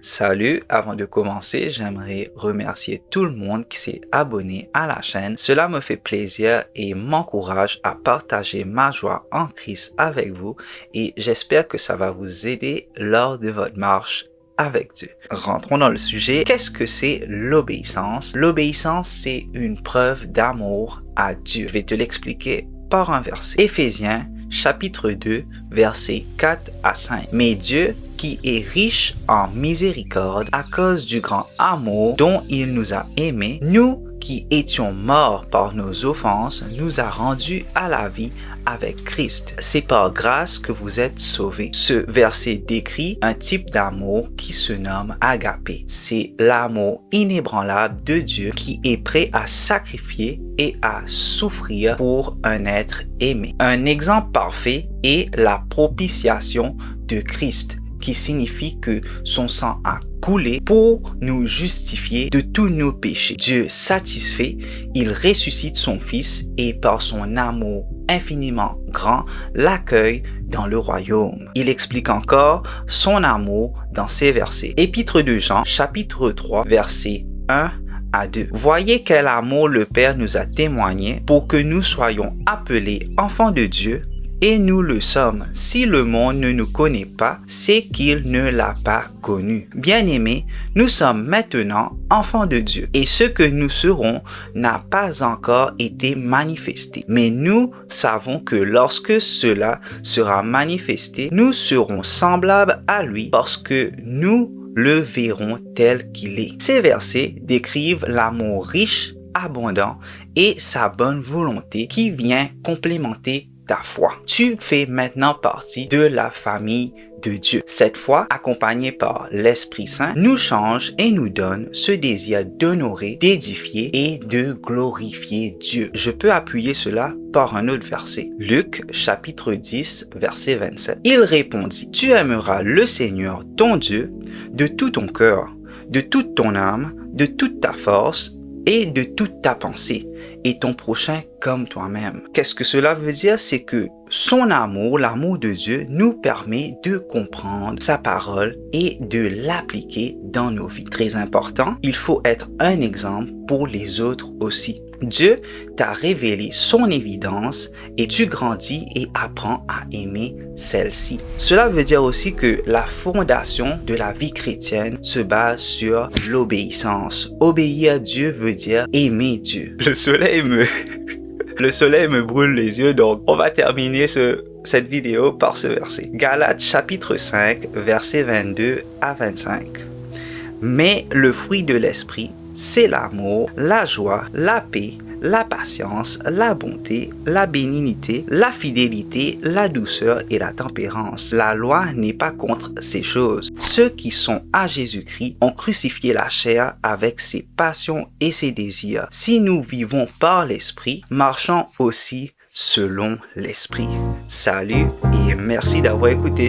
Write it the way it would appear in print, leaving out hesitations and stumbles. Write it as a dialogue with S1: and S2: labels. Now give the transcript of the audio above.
S1: Salut, avant de commencer, j'aimerais remercier tout le monde qui s'est abonné à la chaîne. Cela me fait plaisir et m'encourage à partager ma joie en Christ avec vous et j'espère que ça va vous aider lors de votre marche avec Dieu. Rentrons dans le sujet. Qu'est-ce que c'est l'obéissance? L'obéissance, c'est une preuve d'amour à Dieu. Je vais te l'expliquer par un verset. Éphésiens chapitre 2, versets 4 à 5. Mais Dieu, qui est riche en miséricorde à cause du grand amour dont il nous a aimés, nous qui étions morts par nos offenses, nous a rendus à la vie avec Christ. C'est par grâce que vous êtes sauvés. Ce verset décrit un type d'amour qui se nomme agapé. C'est l'amour inébranlable de Dieu qui est prêt à sacrifier et à souffrir pour un être aimé. Un exemple parfait est la propitiation de Christ, qui signifie que son sang a coulé pour nous justifier de tous nos péchés. Dieu satisfait, il ressuscite son Fils et par son amour infiniment grand, l'accueille dans le royaume. Il explique encore son amour dans ces versets. Épître de Jean, chapitre 3, versets 1 à 2. Voyez quel amour le Père nous a témoigné pour que nous soyons appelés enfants de Dieu. Et nous le sommes. Si le monde ne nous connaît pas, c'est qu'il ne l'a pas connu. Bien-aimés, nous sommes maintenant enfants de Dieu. Et ce que nous serons n'a pas encore été manifesté. Mais nous savons que lorsque cela sera manifesté, nous serons semblables à lui parce que nous le verrons tel qu'il est. Ces versets décrivent l'amour riche, abondant et sa bonne volonté qui vient complémenter ta foi. Tu fais maintenant partie de la famille de Dieu. Cette foi, accompagnée par l'Esprit Saint, nous change et nous donne ce désir d'honorer, d'édifier et de glorifier Dieu. Je peux appuyer cela par un autre verset. Luc, chapitre 10, verset 27. Il répondit, « Tu aimeras le Seigneur, ton Dieu, de tout ton cœur, de toute ton âme, de toute ta force et de toute ta pensée, et ton prochain comme toi-même. » Qu'est-ce que cela veut dire? C'est que son amour, l'amour de Dieu, nous permet de comprendre sa parole et de l'appliquer dans nos vies. Très important, il faut être un exemple pour les autres aussi. Dieu t'a révélé son évidence et tu grandis et apprends à aimer celle-ci. Cela veut dire aussi que la fondation de la vie chrétienne se base sur l'obéissance. Obéir à Dieu veut dire aimer Dieu. Le soleil me brûle les yeux, donc on va terminer cette vidéo par ce verset. Galates chapitre 5, versets 22 à 25. Mais le fruit de l'esprit, c'est l'amour, la joie, la paix, la patience, la bonté, la bénignité, la fidélité, la douceur et la tempérance. La loi n'est pas contre ces choses. Ceux qui sont à Jésus-Christ ont crucifié la chair avec ses passions et ses désirs. Si nous vivons par l'esprit, marchons aussi selon l'esprit. Salut et merci d'avoir écouté.